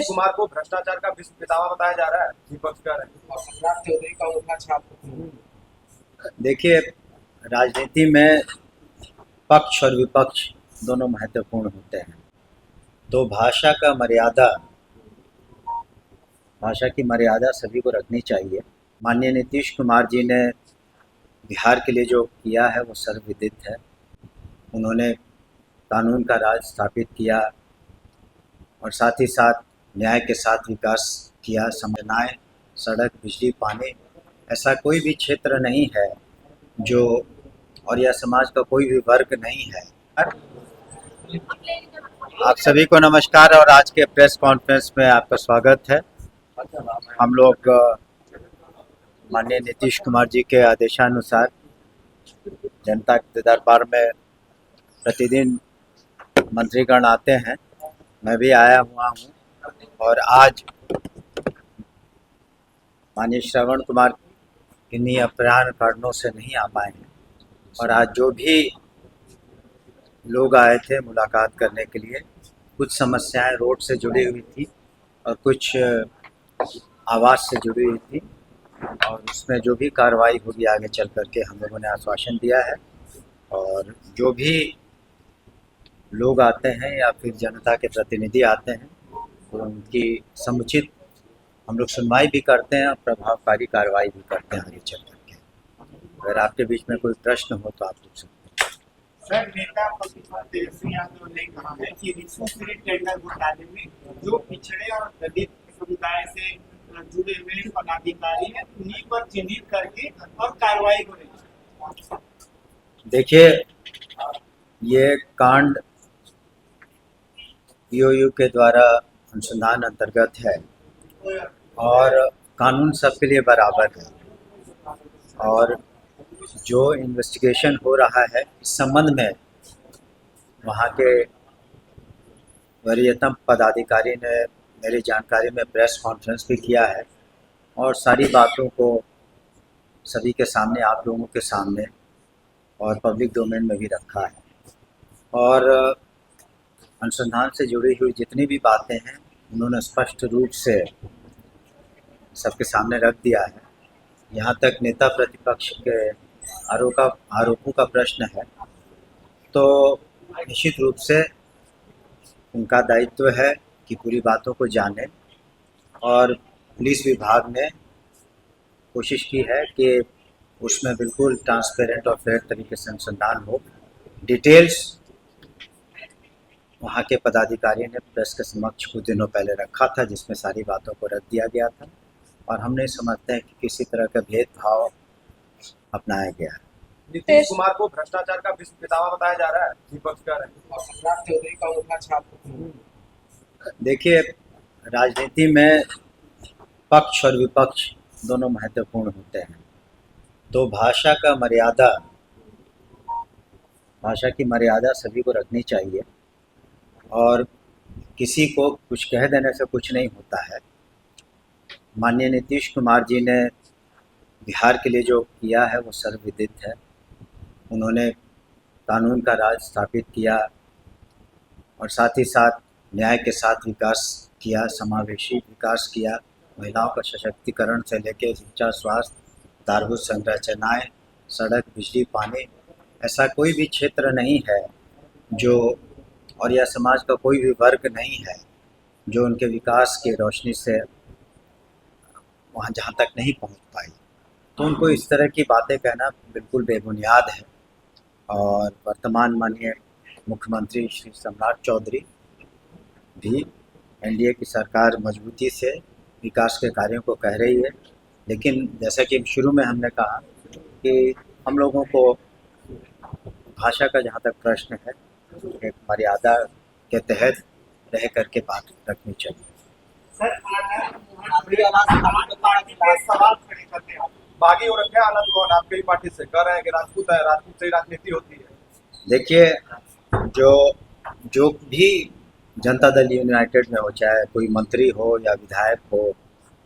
कुमार को भ्रष्टाचार का विश्व पितामह बताया जा रहा है, विपक्ष का और सम्राट चौधरी का उठा छाप। देखिए, राजनीति में पक्ष और विपक्ष दोनों महत्वपूर्ण होते हैं। तो भाषा की मर्यादा सभी को रखनी चाहिए। माननीय नीतीश कुमार जी ने बिहार के लिए जो किया है वो सर्वविदित है। उन्होंने कानून का राज स्थापित किया और साथ ही साथ न्याय के साथ विकास किया। समझनाएं, सड़क, बिजली, पानी, ऐसा कोई भी क्षेत्र नहीं है जो, और यह समाज का कोई भी वर्ग नहीं है। आप सभी को नमस्कार और आज के प्रेस कॉन्फ्रेंस में आपका स्वागत है। हम लोग माननीय नीतीश कुमार जी के आदेशानुसार जनता के दरबार में प्रतिदिन मंत्रीगण आते हैं। मैं भी आया हुआ हूँ और आज माननीय श्रवण कुमार किन्हीं अप्राण कारणों से नहीं आ पाए हैं और आज जो भी लोग आए थे मुलाकात करने के लिए, कुछ समस्याएं रोड से जुड़ी हुई थी और कुछ आवाज़ से जुड़ी हुई थी और उसमें जो भी कार्रवाई होगी आगे चल करके हम लोगों ने आश्वासन दिया है। और जो भी लोग आते हैं या फिर जनता के प्रतिनिधि आते हैं तो उनकी समुचित हम लोग सुनवाई भी करते हैं और प्रभावकारी कार्रवाई भी करते हैं आगे चल करके। अगर आपके बीच में कोई प्रश्न हो तो आप पूछ सकते हैं। सर, नेता प्रतिपक्ष तेजस्वी यादव ने कहा है कि रिश्वत टेंडर घोटाले में जो पिछड़े और दलित समुदाय से जुड़े हुए पदाधिकारी हैं उन्हीं पर चिन्हित करके और कार्रवाई हो रही है। देखिए, ये कांड ईओयू के द्वारा अनुसंधान अंतर्गत है और कानून सबके लिए बराबर है और जो इन्वेस्टिगेशन हो रहा है इस संबंध में वहाँ के वरीयतम पदाधिकारी ने मेरी जानकारी में प्रेस कॉन्फ्रेंस भी किया है और सारी बातों को सभी के सामने, आप लोगों के सामने और पब्लिक डोमेन में भी रखा है। और अनुसंधान से जुड़ी हुई जितनी भी बातें हैं उन्होंने स्पष्ट रूप से सबके सामने रख दिया है। यहाँ तक नेता प्रतिपक्ष के आरोपों का प्रश्न है तो निश्चित रूप से उनका दायित्व है कि पूरी बातों को जाने और पुलिस विभाग ने कोशिश की है कि उसमें बिल्कुल ट्रांसपेरेंट और फेयर तरीके से अनुसंधान हो। डिटेल्स वहाँ के पदाधिकारी ने प्रेस के समक्ष कुछ दिनों पहले रखा था जिसमें सारी बातों को रख दिया गया था और हम नहीं समझते हैं कि किसी तरह का भेदभाव अपनाया गया है। नीतीश कुमार को भ्रष्टाचार का विश्व पितामह बताया जा रहा है, विपक्ष का और सम्राट चौधरी का उठा छाप। देखिए, राजनीति में पक्ष और विपक्ष दोनों महत्वपूर्ण होते हैं। तो भाषा की मर्यादा सभी को रखनी चाहिए और किसी को कुछ कह देने से कुछ नहीं होता है। माननीय नीतीश कुमार जी ने बिहार के लिए जो किया है वो सर्वविदित है। उन्होंने कानून का राज स्थापित किया और साथ ही साथ न्याय के साथ विकास किया, समावेशी विकास किया। महिलाओं का सशक्तिकरण से लेकर शिक्षा, स्वास्थ्य, आधारभूत संरचनाएं, सड़क, बिजली, पानी, ऐसा कोई भी क्षेत्र नहीं है जो, और यह समाज का कोई भी वर्ग नहीं है जो उनके विकास की रोशनी से वहाँ जहाँ तक नहीं पहुँच पाई। तो उनको इस तरह की बातें कहना बिल्कुल बेबुनियाद है। और वर्तमान माननीय मुख्यमंत्री श्री सम्राट चौधरी भी एनडीए की सरकार मजबूती से विकास के कार्यों को कह रही है, लेकिन जैसा कि शुरू में हमने कहा कि हम लोगों को भाषा का जहाँ तक प्रश्न है एक मर्यादा के तहत रह करके बात रखनी चाहिए। सर, सवाल खड़े करते हैं बागी हो रखे हैं आनंद मोहन आपके ही पार्टी से, कह रहे हैं कि राजपूत है, राजपूत से ही राजनीति होती है। देखिए, जो भी जनता दल यूनाइटेड में हो, चाहे कोई मंत्री हो या विधायक हो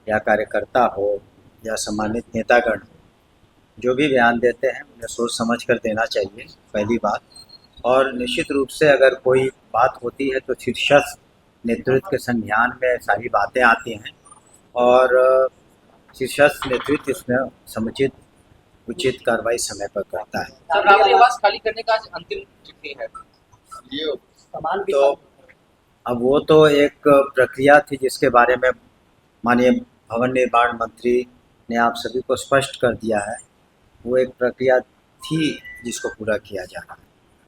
या कार्यकर्ता हो या सम्मानित नेतागण, जो भी बयान देते हैं उन्हें सोच समझ कर देना चाहिए, पहली बात। और निश्चित रूप से अगर कोई बात होती है तो शीर्षस्थ नेतृत्व के संज्ञान में सारी बातें आती हैं और शीर्षस्थ नेतृत्व इसमें समुचित उचित कार्रवाई समय पर करता है। सर, राबड़ी आवास खाली करने का आज अंतिम तिथि है। तो अब वो तो एक प्रक्रिया थी जिसके बारे में माननीय भवन निर्माण मंत्री ने आप सभी को स्पष्ट कर दिया है। वो एक प्रक्रिया थी जिसको पूरा किया जा रहा है।